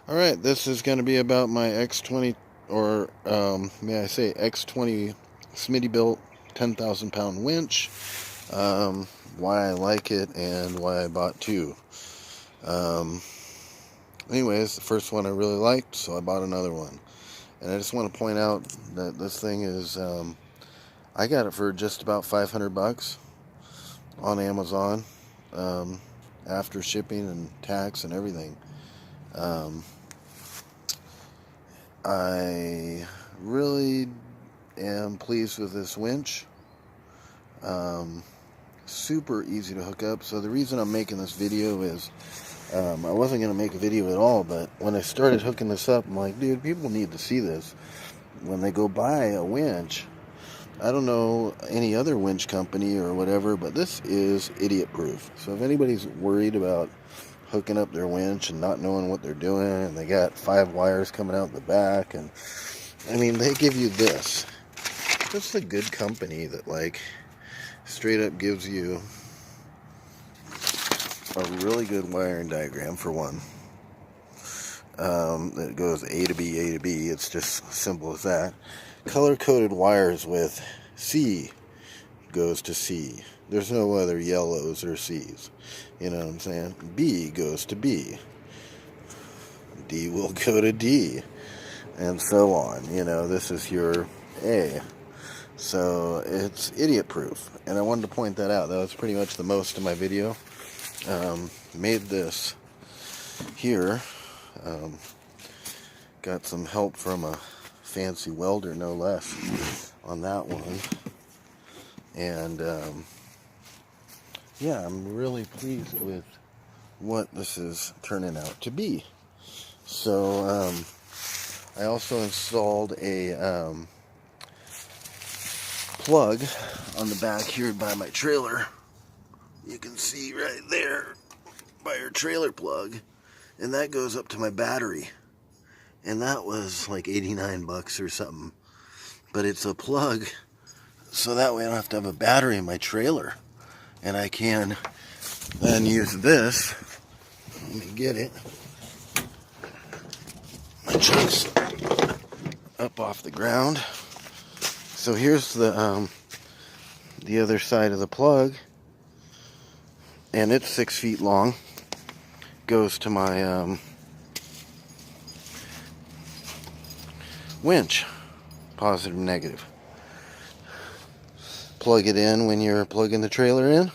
Alright, this is going to be about my x20, or may I say x20 Smittybilt 10,000 pound winch, why I like it and why I bought two. Anyways, the first one I really liked, so I bought another one. And I just want to point out that this thing is, I got it for just about 500 bucks on Amazon, after shipping and tax and everything. I really am pleased with this winch. Super easy to hook up. So the reason I'm making this video is I wasn't going to make a video at all, but when I started hooking this up, I'm like, dude, people need to see this when they go buy a winch. I don't know any other winch company or whatever, but this is idiot proof. So if anybody's worried about hooking up their winch and not knowing what they're doing, and they got 5 wires coming out the back, and I mean, they give you this. This is a good company that, like, straight up gives you a really good wiring diagram for one. That goes A to B, A to B. It's just simple as that. Color-coded wires with C goes to C. There's no other yellows or C's. You know what I'm saying? B goes to B. D will go to D. And so on. You know, this is your A. So it's idiot proof. And I wanted to point that out. That was pretty much the most of my video. Made this here. Got some help from a fancy welder, no less, on that one. And yeah, I'm really pleased with what this is turning out to be. So I also installed a plug on the back here by my trailer. You can see right there by your trailer plug, and that goes up to my battery. And that was like 89 bucks or something. But it's a plug, so that way I don't have to have a battery in my trailer. And I can then use this. Let me get it. My truck's up off the ground. So here's the other side of the plug. And it's 6 feet long. Goes to my winch, positive and negative. Plug it in when you're plugging the trailer in.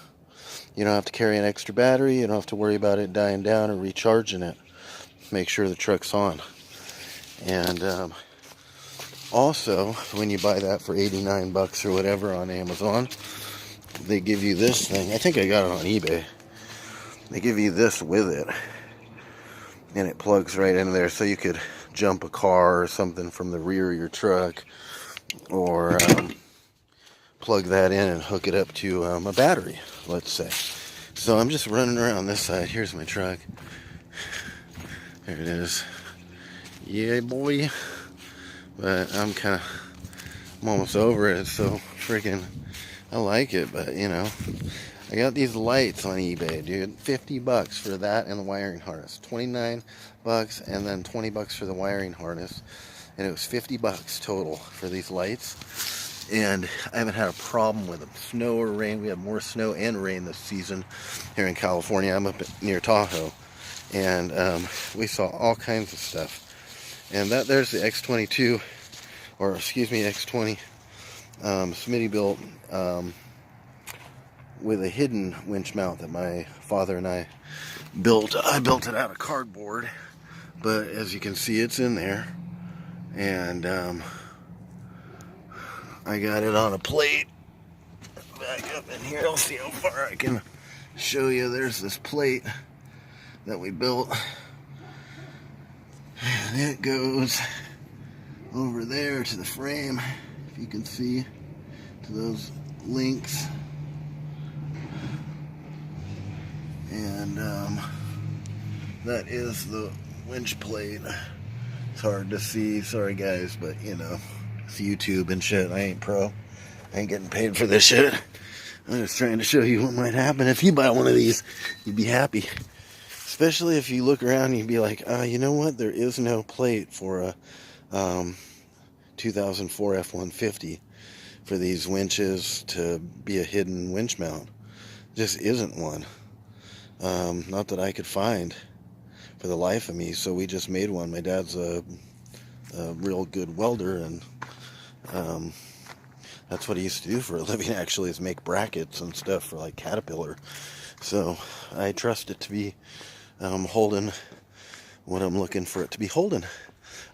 You don't have to carry an extra battery. You don't have to worry about it dying down or recharging it. Make sure the truck's on. And also, when you buy that for 89 bucks or whatever on Amazon, they give you this thing. I think I got it on eBay. They give you this with it. And it plugs right into there, so you could jump a car or something from the rear of your truck, or plug that in and hook it up to a battery, let's say. So I'm just running around this side. Here's my truck. There it is. Yeah, boy. But I'm almost over it. It's so freaking, I like it, but you know, I got these lights on eBay, dude. 50 bucks for that and the wiring harness. 29 bucks and then 20 bucks for the wiring harness. And it was 50 bucks total for these lights. And I haven't had a problem with them. Snow or rain. We have more snow and rain this season here in California. I'm up near Tahoe. And we saw all kinds of stuff. And there's the X22, or excuse me, X20 Smittybilt with a hidden winch mount that my father and I built. I built it out of cardboard, but as you can see, it's in there. And I got it on a plate. Back up in here, I'll see how far I can show you. There's this plate that we built. And it goes over there to the frame, if you can see, to those links. And that is the winch plate. It's hard to see, sorry guys, but you know, it's YouTube and shit. I ain't pro. I ain't getting paid for this shit. I'm just trying to show you what might happen if you buy one of these. You'd be happy. Especially if you look around and you'd be like, you know what? There is no plate for a 2004 F-150 for these winches to be a hidden winch mount. Just isn't one. Not that I could find for the life of me, so we just made one. My dad's a real good welder, and that's what he used to do for a living, actually, is make brackets and stuff for like Caterpillar. So I trust it to be holding what I'm looking for it to be holding.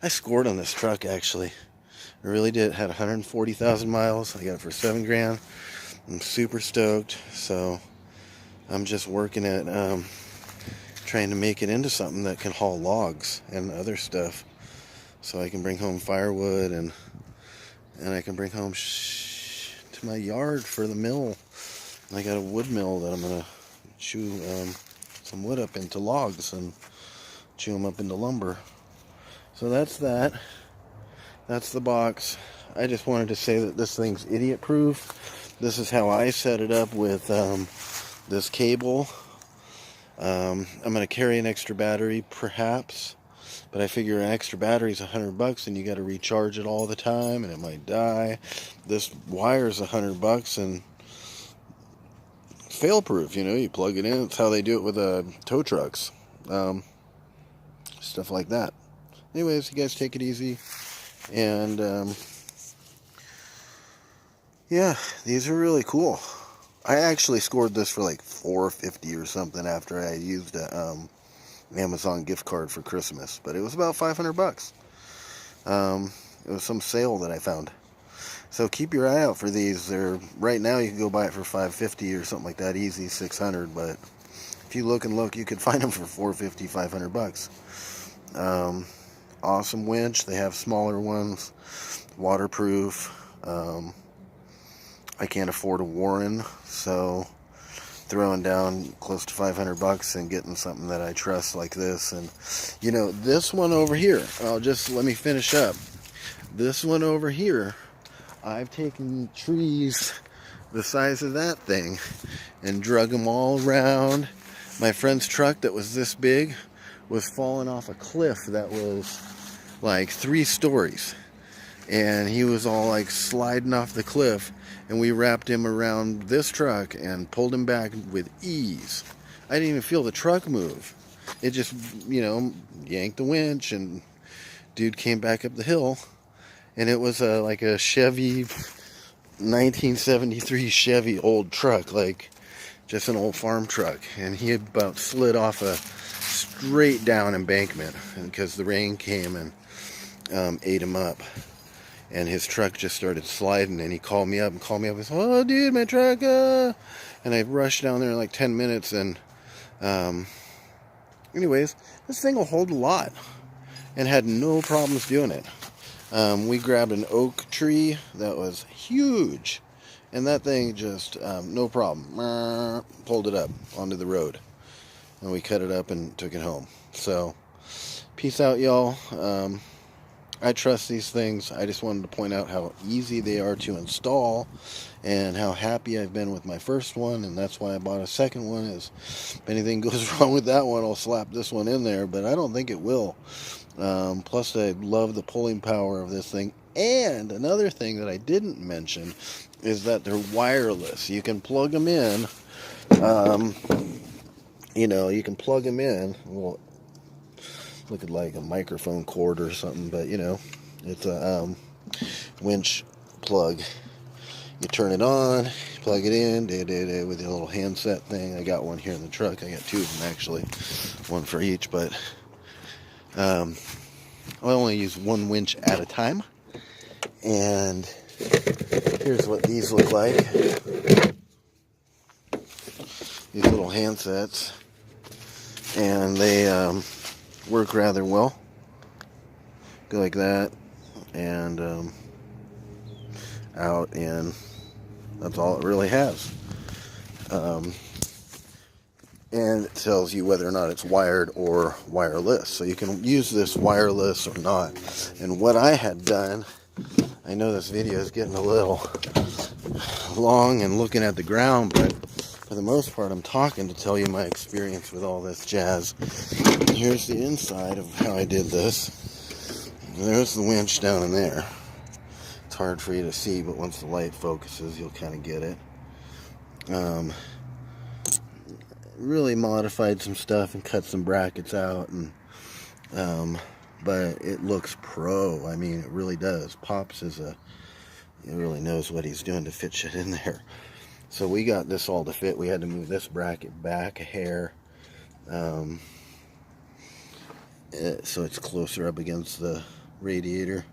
I scored on this truck, actually. I really did. It had 140,000 miles. I got it for $7,000. I'm super stoked. So I'm just working at trying to make it into something that can haul logs and other stuff, so I can bring home firewood and I can bring home to my yard for the mill. I got a wood mill that I'm gonna chew some wood up into logs and chew them up into lumber. So that's that. That's the box. I just wanted to say that this thing's idiot proof. This is how I set it up with this cable. I'm gonna carry an extra battery perhaps, but I figure an extra battery is $100 and you got to recharge it all the time and it might die. This wire is $100 and fail proof, you know, you plug it in. It's how they do it with tow trucks, stuff like that. Anyways, you guys take it easy, and yeah, these are really cool. I actually scored this for like $4.50 or something after I used a Amazon gift card for Christmas, but it was about $500. It was some sale that I found. So keep your eye out for these. They're right now, you can go buy it for $5.50 or something like that, easy $600. But if you look and look, you could find them for $4.50, $500. Awesome winch. They have smaller ones, waterproof. I can't afford a Warren, so throwing down close to $500 and getting something that I trust like this. And you know, this one over here, let me finish up. This one over here, I've taken trees the size of that thing and drug them all around. My friend's truck that was this big was falling off a cliff that was like 3 stories, and he was all like sliding off the cliff, and we wrapped him around this truck and pulled him back with ease. I didn't even feel the truck move. It just, you know, yanked the winch, and dude came back up the hill. And it was like a Chevy, 1973 Chevy old truck, like just an old farm truck. And he had about slid off a straight down embankment because the rain came and ate him up. And his truck just started sliding, and he called me up and said, "Oh, dude, my truck!" And I rushed down there in like 10 minutes. And anyways, this thing will hold a lot, and had no problems doing it. We grabbed an oak tree that was huge, and that thing just no problem pulled it up onto the road, and we cut it up and took it home. So peace out, y'all. I trust these things. I just wanted to point out how easy they are to install and how happy I've been with my first one, and that's why I bought a second one. Is if anything goes wrong with that one, I'll slap this one in there, but I don't think it will. Plus, I love the pulling power of this thing. And another thing that I didn't mention is that they're wireless. You can plug them in. You know, you can plug them in. Well, look at like a microphone cord or something, but you know, it's a winch plug. You turn it on, plug it in, with a little handset thing. I got one here in the truck. I got 2 of them actually, one for each, but I only use one winch at a time. And here's what these look like. These little handsets, and they work rather well. Go like that, and out, and that's all it really has. And it tells you whether or not it's wired or wireless. So you can use this wireless or not. And what I had done, I know this video is getting a little long and looking at the ground, but for the most part, I'm talking to tell you my experience with all this jazz. Here's the inside of how I did this. There's the winch down in there. It's hard for you to see, but once the light focuses, you'll kind of get it. Really modified some stuff and cut some brackets out, and but it looks pro. I mean, it really does. Pops he really knows what he's doing to fit shit in there. So we got this all to fit. We had to move this bracket back a hair, so it's closer up against the radiator.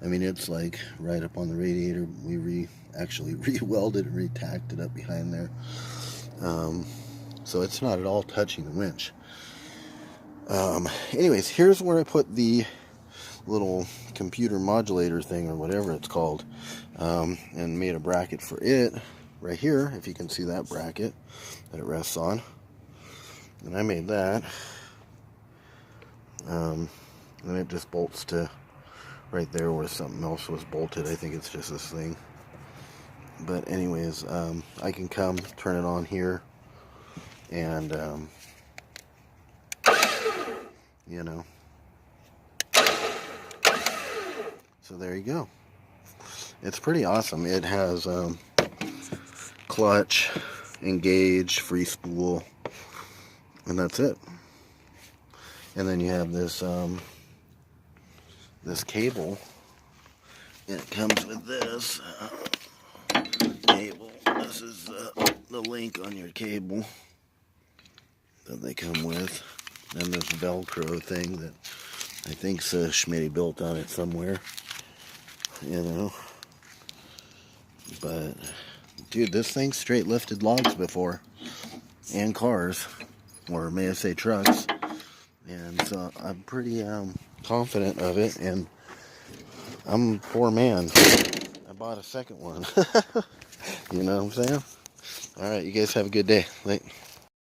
I mean, it's like right up on the radiator. We actually re-welded and re-tacked it up behind there. So it's not at all touching the winch. Anyways, here's where I put the little computer modulator thing, or whatever it's called, and made a bracket for it right here, if you can see that bracket that it rests on. And I made that, and it just bolts to right there where something else was bolted. I think it's just this thing. But anyways, I can come turn it on here, and you know, so there you go. It's pretty awesome. It has clutch, engage, free spool, and that's it. And then you have this this cable, and it comes with this cable. This is the link on your cable that they come with, and this Velcro thing that I think's Smittybilt on it somewhere, you know. But dude, this thing straight lifted logs before, and cars, or may I say trucks, and so I'm pretty confident of it, and I'm a poor man. I bought a second one. You know what I'm saying? Alright, you guys have a good day. Late.